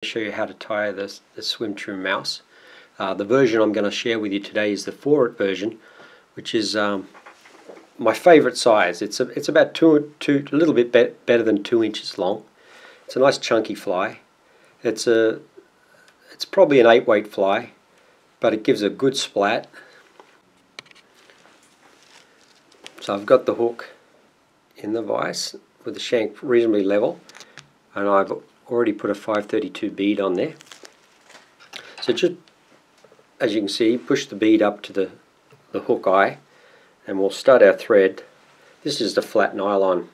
Show you how to tie the Swimtrue mouse. The version I'm going to share with you today is the 4-aught version, which is my favorite size. It's about a little bit better than 2 inches long. It's a nice chunky fly. It's probably an 8-weight fly, but it gives a good splat. So I've got the hook in the vise with the shank reasonably level, and I've already put a 532 bead on there. So just, as you can see, push the bead up to the hook eye, and we'll start our thread. This is the flat nylon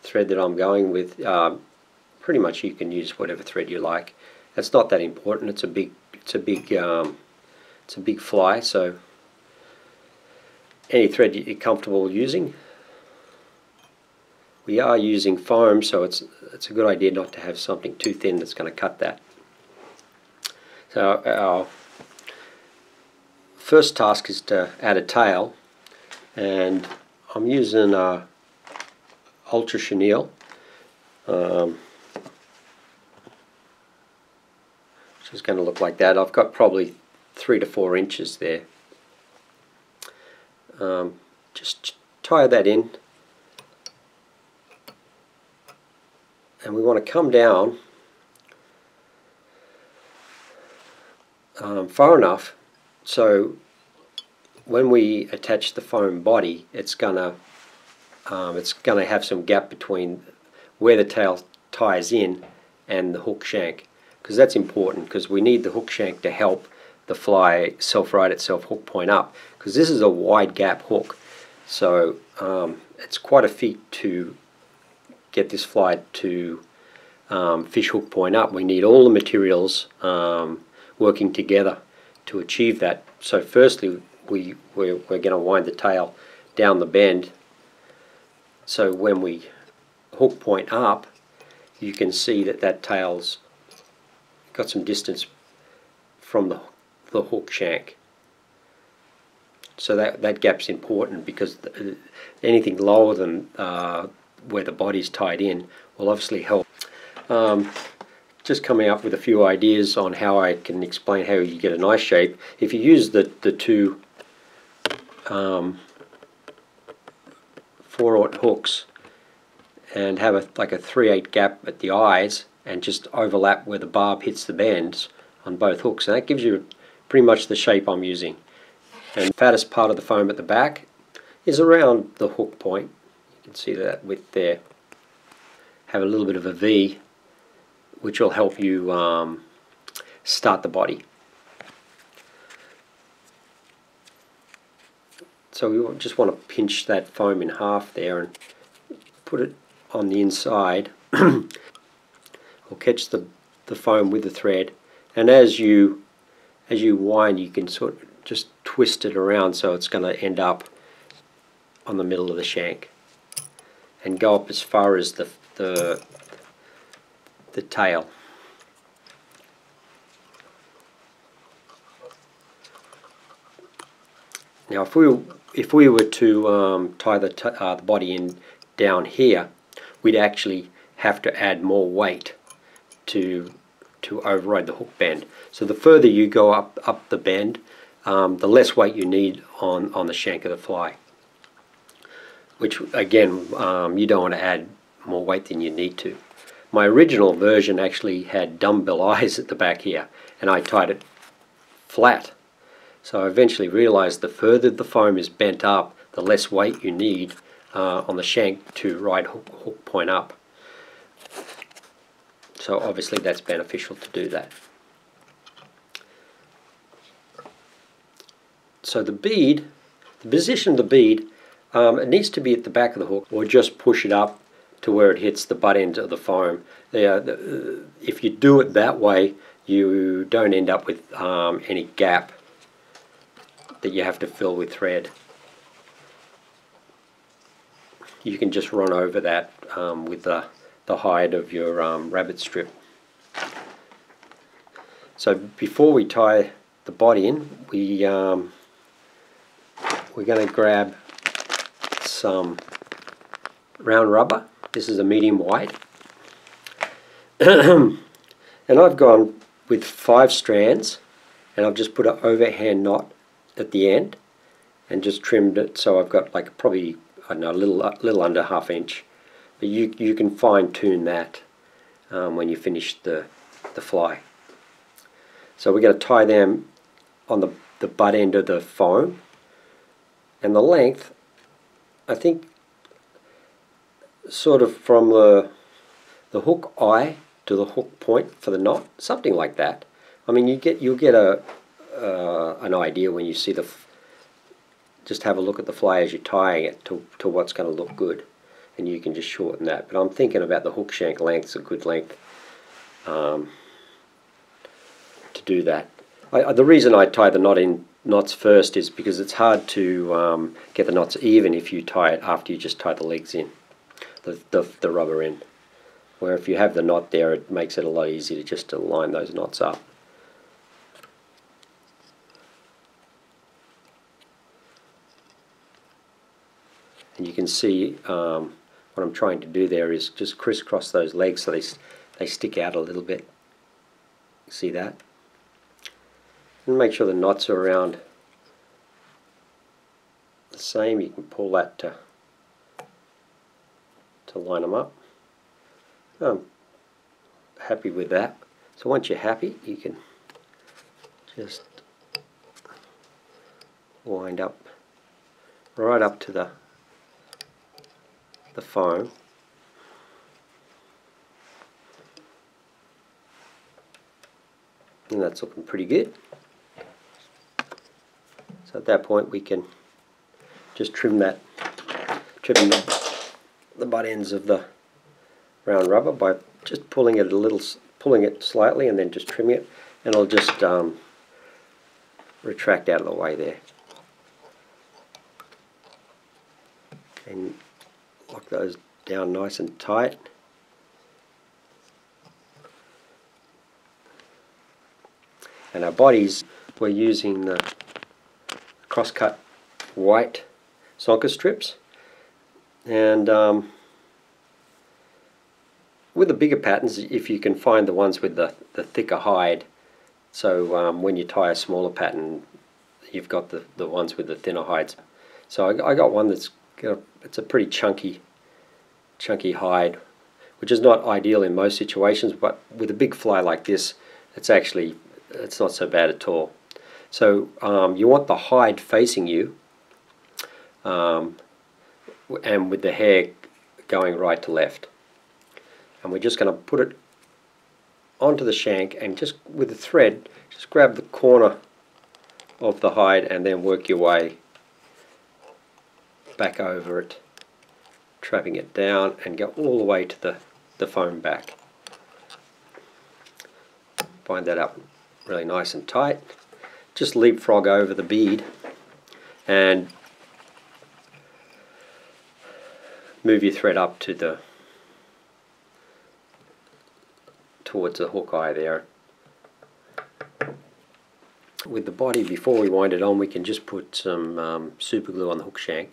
thread that I'm going with. Pretty much you can use whatever thread you like. It's not that important. It's a big fly, so any thread you're comfortable using. We are using foam, so it's a good idea not to have something too thin that's going to cut that. So our first task is to add a tail, and I'm using ultra chenille, which is going to look like that. I've got probably 3 to 4 inches there. Just tie that in. And we want to come down far enough so when we attach the foam body, it's gonna have some gap between where the tail ties in and the hook shank, because that's important, because we need the hook shank to help the fly self-right itself, hook point up, because this is a wide gap hook. So it's quite a feat to get this fly to fish hook point up. We need all the materials working together to achieve that. So firstly we're going to wind the tail down the bend, so when we hook point up you can see that tail's got some distance from the hook shank. So that gap's important, because anything lower than where the body's tied in will obviously help. Just coming up with a few ideas on how I can explain how you get a nice shape. If you use the two 4-aught hooks and have like a 3/8 gap at the eyes and just overlap where the barb hits the bends on both hooks, and that gives you pretty much the shape I'm using. And the fattest part of the foam at the back is around the hook point. You can see that width there. Have a little bit of a V, which will help you start the body. So we just want to pinch that foam in half there and put it on the inside. We'll catch the foam with the thread, and as you wind, you can sort of just twist it around so it's going to end up on the middle of the shank and go up as far as the tail. Now if we were to tie the body in down here, we'd actually have to add more weight to override the hook bend. So the further you go up the bend, the less weight you need on the shank of the fly, which again, you don't want to add more weight than you need to. My original version actually had dumbbell eyes at the back here, and I tied it flat. So I eventually realized the further the foam is bent up, the less weight you need on the shank to ride hook point up. So obviously that's beneficial to do that. So the bead, the position of the bead, it needs to be at the back of the hook, or just push it up to where it hits the butt end of the foam. If you do it that way, you don't end up with any gap that you have to fill with thread. You can just run over that with the hide of your rabbit strip. So before we tie the body in, we're going to grab some round rubber. This is a medium white. And I've gone with 5 strands, and I've just put an overhand knot at the end and just trimmed it, so I've got like probably, I don't know, a little under ½ inch. But you can fine tune that when you finish the fly. So we're going to tie them on the butt end of the foam, and the length, I think, sort of from the hook eye to the hook point for the knot, something like that. I mean, you'll get an idea when you see just have a look at the fly as you're tying it to what's going to look good, and you can just shorten that. But I'm thinking about the hook shank length's a good length to do that. The reason I tie the knots first is because it's hard to get the knots even if you tie it after you just tie the legs in, the rubber end. Where if you have the knot there, it makes it a lot easier to line those knots up. And you can see what I'm trying to do there is just crisscross those legs so they stick out a little bit. See that? And make sure the knots are around the same. You can pull that to line them up. I'm happy with that. So once you're happy, you can just wind up right up to the foam. And that's looking pretty good. So at that point we can just trim the butt ends of the round rubber by just pulling it slightly and then just trimming it, and it'll just retract out of the way there. And lock those down nice and tight. And our bodies, we're using the cross-cut white Sonka strips, and with the bigger patterns, if you can find the ones with the thicker hide, so when you tie a smaller pattern, you've got the ones with the thinner hides. So I got one that's it's a pretty chunky hide, which is not ideal in most situations, but with a big fly like this, it's not so bad at all. So you want the hide facing you, and with the hair going right to left. And we're just going to put it onto the shank, and just with the thread, just grab the corner of the hide and then work your way back over it, trapping it down, and go all the way to the foam back. Bind that up really nice and tight. Just leapfrog over the bead and move your thread up to towards the hook eye there. With the body, before we wind it on, we can just put some super glue on the hook shank.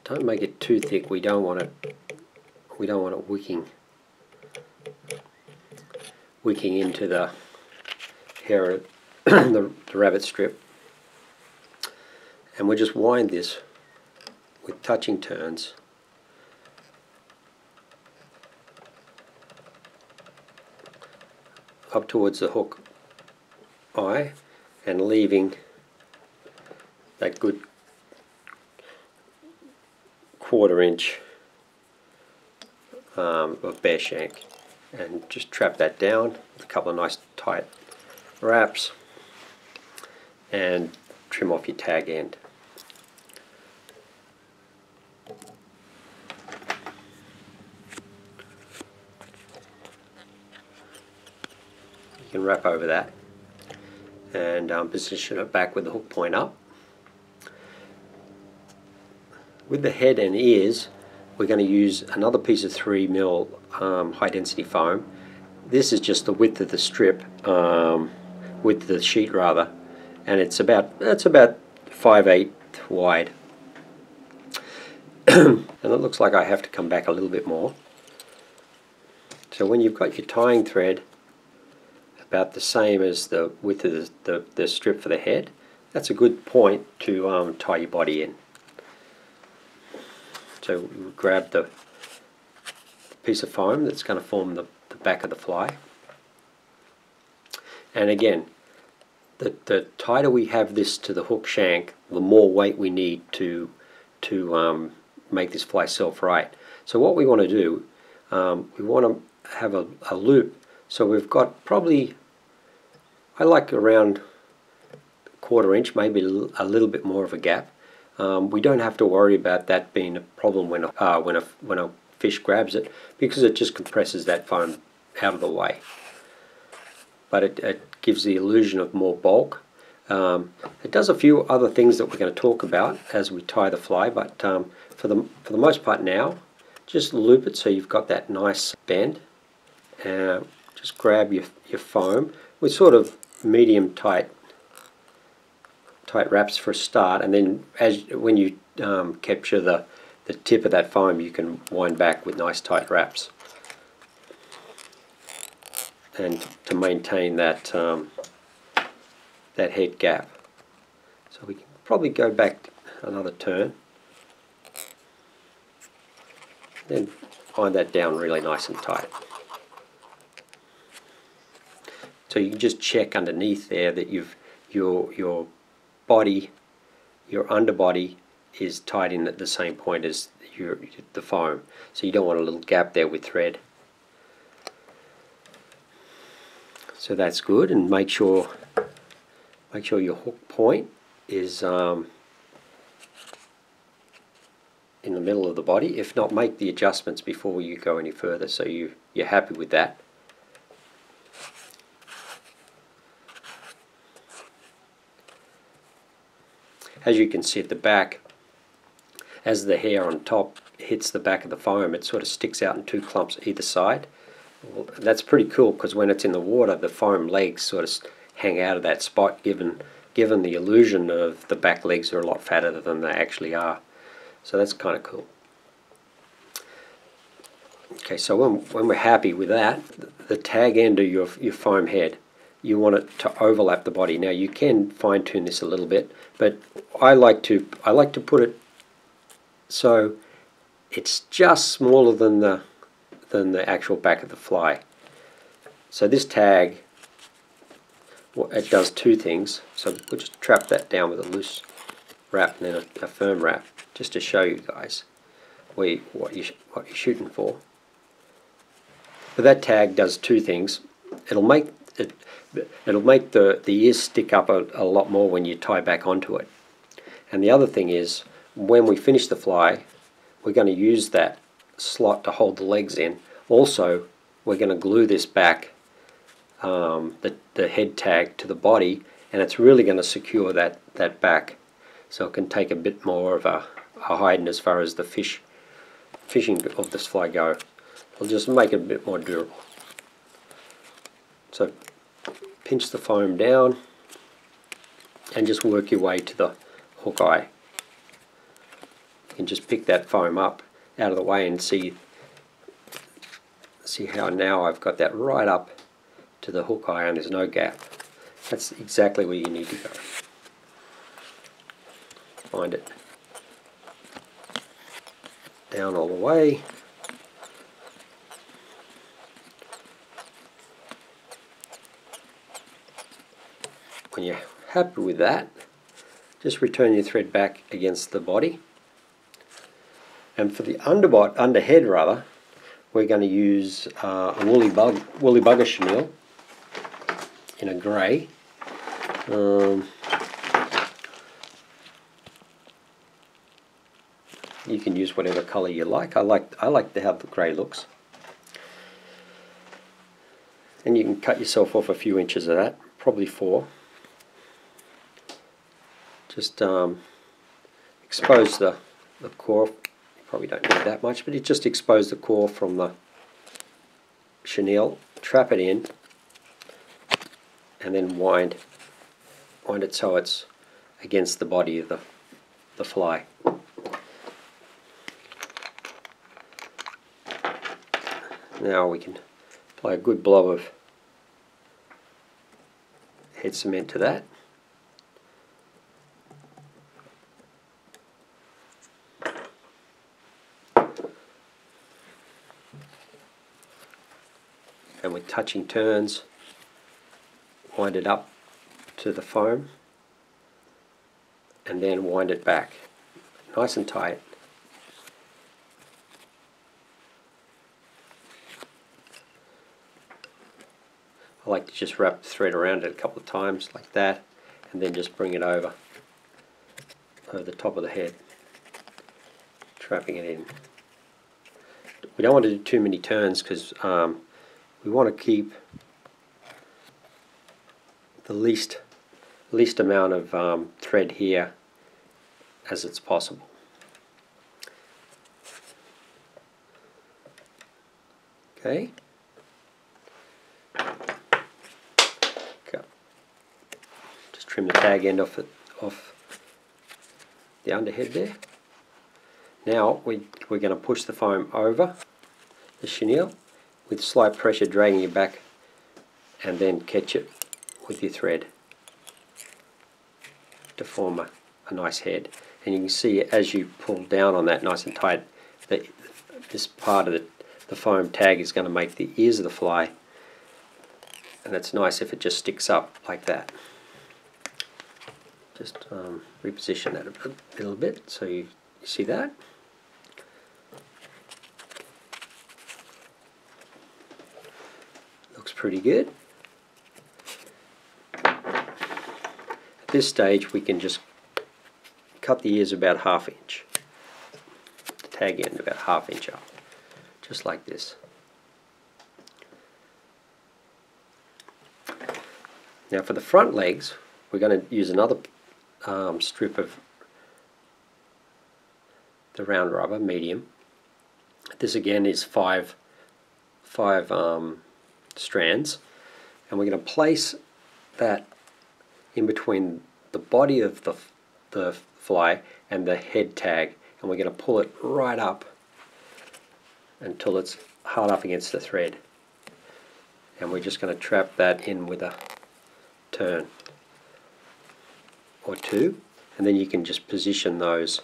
Don't make it too thick. We don't want it wicking into the hair, the rabbit strip. And we'll just wind this with touching turns up towards the hook eye, and leaving that good 1/4 inch of bare shank, and just trap that down with a couple of nice tight wraps and trim off your tag end. You can wrap over that and position it back with the hook point up. With the head and ears, we're going to use another piece of 3mm high density foam. This is just the width of the strip, width of the sheet rather, and it's about 5/8 wide. And it looks like I have to come back a little bit more So when you've got your tying thread about the same as the width of the strip for the head, that's a good point to tie your body in. So we grab the piece of foam that's going to form the back of the fly. And again, the tighter we have this to the hook shank, the more weight we need to make this fly self-right. So what we want to do, we want to have a loop. So we've got probably, I like around 1/4 inch, maybe a little bit more of a gap. We don't have to worry about that being a problem when a fish grabs it, because it just compresses that foam out of the way. But it gives the illusion of more bulk. It does a few other things that we're going to talk about as we tie the fly, but for the most part now, just loop it so you've got that nice bend. Just grab your foam with sort of medium tight wraps for a start, and then when you capture the tip of that foam, you can wind back with nice tight wraps, and to maintain that that head gap. So we can probably go back another turn, then wind that down really nice and tight. So you can just check underneath there that your body, your underbody is tied in at the same point as the foam. So you don't want a little gap there with thread. So that's good, and make sure your hook point is in the middle of the body. If not, make the adjustments before you go any further so you're happy with that. As you can see at the back, as the hair on top hits the back of the foam, it sort of sticks out in 2 clumps either side. Well, that's pretty cool, because when it's in the water, the foam legs sort of hang out of that spot, given the illusion of the back legs are a lot fatter than they actually are. So that's kind of cool. Okay, so when we're happy with that, the tag end of your foam head, you want it to overlap the body. Now you can fine tune this a little bit, but I like to put it so it's just smaller than the actual back of the fly. So this tag, it does 2 things. So we'll just trap that down with a loose wrap and then a firm wrap, just to show you guys what you're shooting for. But that tag does 2 things. It'll make the ears stick up a lot more when you tie back onto it. And the other thing is, when we finish the fly, we're going to use that slot to hold the legs in. Also, we're going to glue this back, the head tag to the body, and it's really going to secure that back, so it can take a bit more of a hiding as far as the fishing of this fly go. It'll just make it a bit more durable. So pinch the foam down and just work your way to the hook eye. You can just pick that foam up out of the way and see how now I've got that right up to the hook eye and there's no gap. That's exactly where you need to go. Find it down all the way. When you're happy with that, just return your thread back against the body. And for the underhead rather, we're going to use a woolly bugger chenille in a grey. You can use whatever colour you like. I like how the grey looks. And you can cut yourself off a few inches of that, probably 4. Just expose the core. You probably don't need that much, but you just expose the core from the chenille, trap it in, and then wind it so it's against the body of the fly. Now we can apply a good blob of head cement to that. And with touching turns, wind it up to the foam and then wind it back nice and tight. I like to just wrap the thread around it a couple of times like that, and then just bring it over the top of the head, trapping it in. We don't want to do too many turns because we want to keep the least amount of thread here as it's possible. Okay. Just trim the tag end off the underhead there. Now we're going to push the foam over the chenille with slight pressure, dragging it back, and then catch it with your thread to form a nice head. And you can see as you pull down on that nice and tight, that this part of the foam tag is going to make the ears of the fly, and it's nice if it just sticks up like that. Just reposition that a little bit so you see that. Looks pretty good. At this stage we can just cut the ears about 1/2 inch, the tag end about 1/2 inch up, just like this. Now for the front legs, we're going to use another strip of the round rubber, medium. This again is five strands, and we're going to place that in between the body of the fly and the head tag, and we're going to pull it right up until it's hard up against the thread, and we're just going to trap that in with a turn or two, and then you can just position those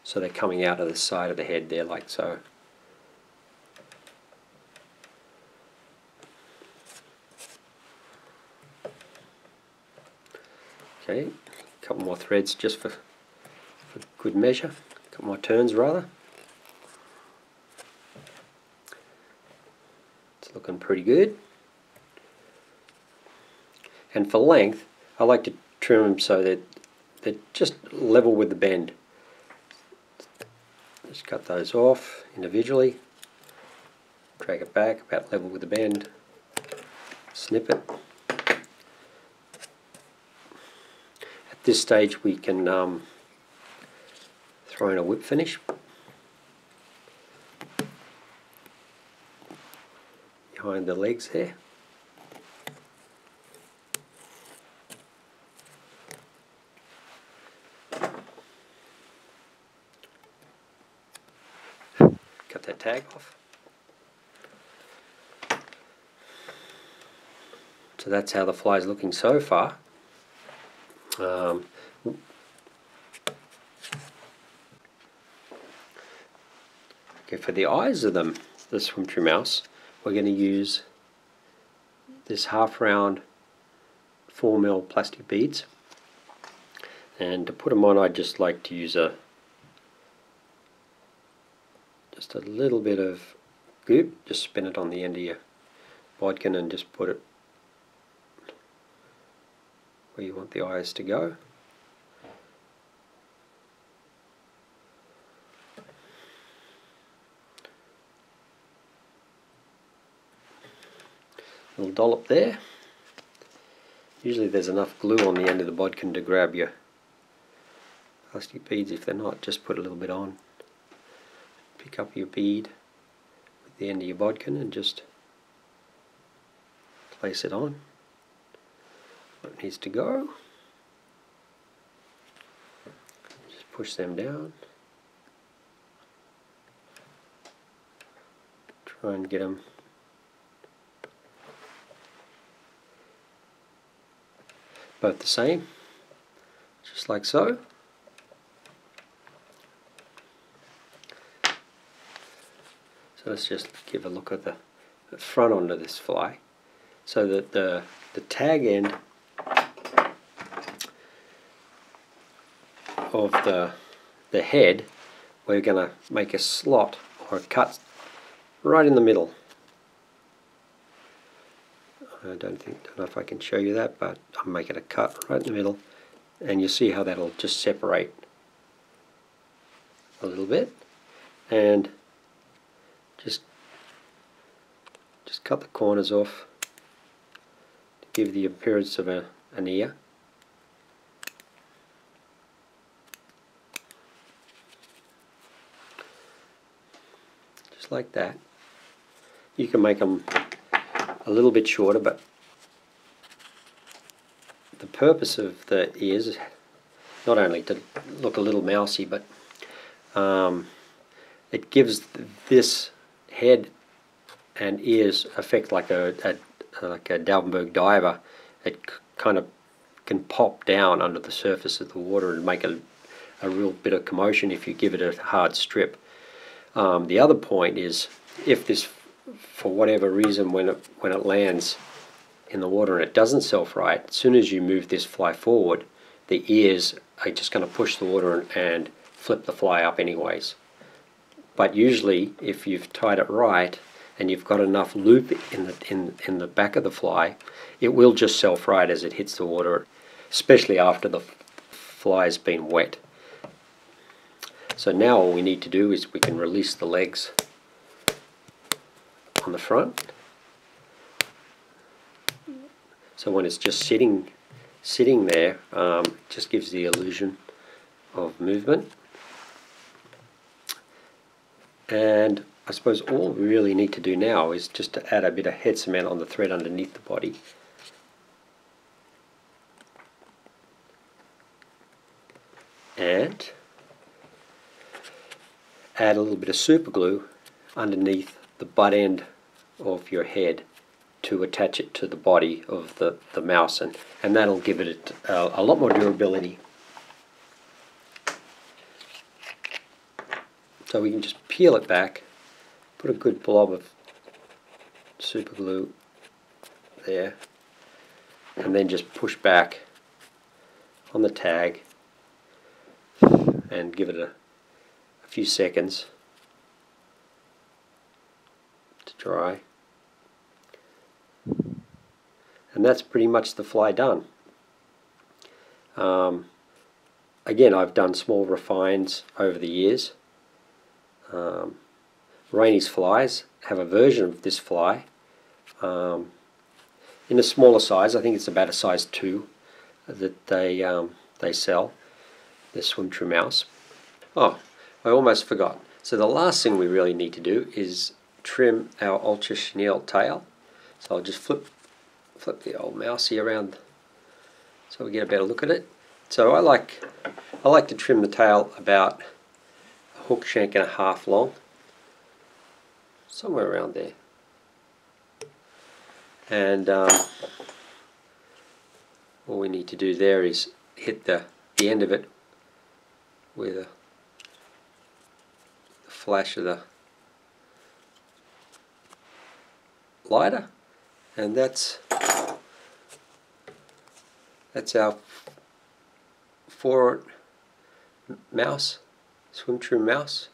so they're coming out of the side of the head there, like so. Okay, a couple more threads just for good measure, a couple more turns rather. It's looking pretty good. And for length, I like to trim them so that they're just level with the bend. Just cut those off individually, drag it back about level with the bend, snip it. At this stage we can throw in a whip finish behind the legs there. Cut that tag off. So that's how the fly is looking so far. Okay, for the eyes of the Swimtrue mouse, we're going to use this half round 4mm plastic beads, and to put them on, I'd just like to use just a little bit of goop. Just spin it on the end of your bodkin and just put it where you want the eyes to go. Little dollop there. Usually there's enough glue on the end of the bodkin to grab your plastic beads. If they're not, just put a little bit on. Pick up your bead with the end of your bodkin and just place it on where it needs to go. Just push them down. Try and get them both the same, just like so. So let's just give a look at the front end of this fly, so that the tag end of the head, we're going to make a slot or a cut right in the middle. I don't know if I can show you that, but I'm making a cut right in the middle, and you see how that'll just separate a little bit, and just cut the corners off to give the appearance of an ear. Just like that. You can make them a little bit shorter, but the purpose of the ears is not only to look a little mousy, but it gives this head and ears effect like a Dalbenberg diver. It kind of can pop down under the surface of the water and make a real bit of commotion if you give it a hard strip. The other point is, if this, for whatever reason, when it lands in the water and it doesn't self-right, as soon as you move this fly forward, the ears are just going to push the water and flip the fly up anyways. But usually, if you've tied it right and you've got enough loop in the back of the fly, it will just self-right as it hits the water, especially after the fly's been wet. So now all we need to do is we can release the legs on the front. So when it's just sitting there, it just gives the illusion of movement. And I suppose all we really need to do now is just to add a bit of head cement on the thread underneath the body. And add a little bit of super glue underneath the butt end of your head to attach it to the body of the mouse, and that'll give it a lot more durability. So we can just peel it back, put a good blob of super glue there, and then just push back on the tag and give it a few seconds to dry. And that's pretty much the fly done. Again, I've done small refines over the years. Rainy's flies have a version of this fly in a smaller size. I think it's about a size 2 that they sell, the Swimtrue mouse. Oh, I almost forgot. So the last thing we really need to do is trim our ultra chenille tail. So I'll just flip the old mousey around so we get a better look at it. So I like to trim the tail about a hook shank and a half long, somewhere around there. And all we need to do there is hit the end of it with a flash of the lighter, and that's our 4-aught mouse, Swimtrue mouse.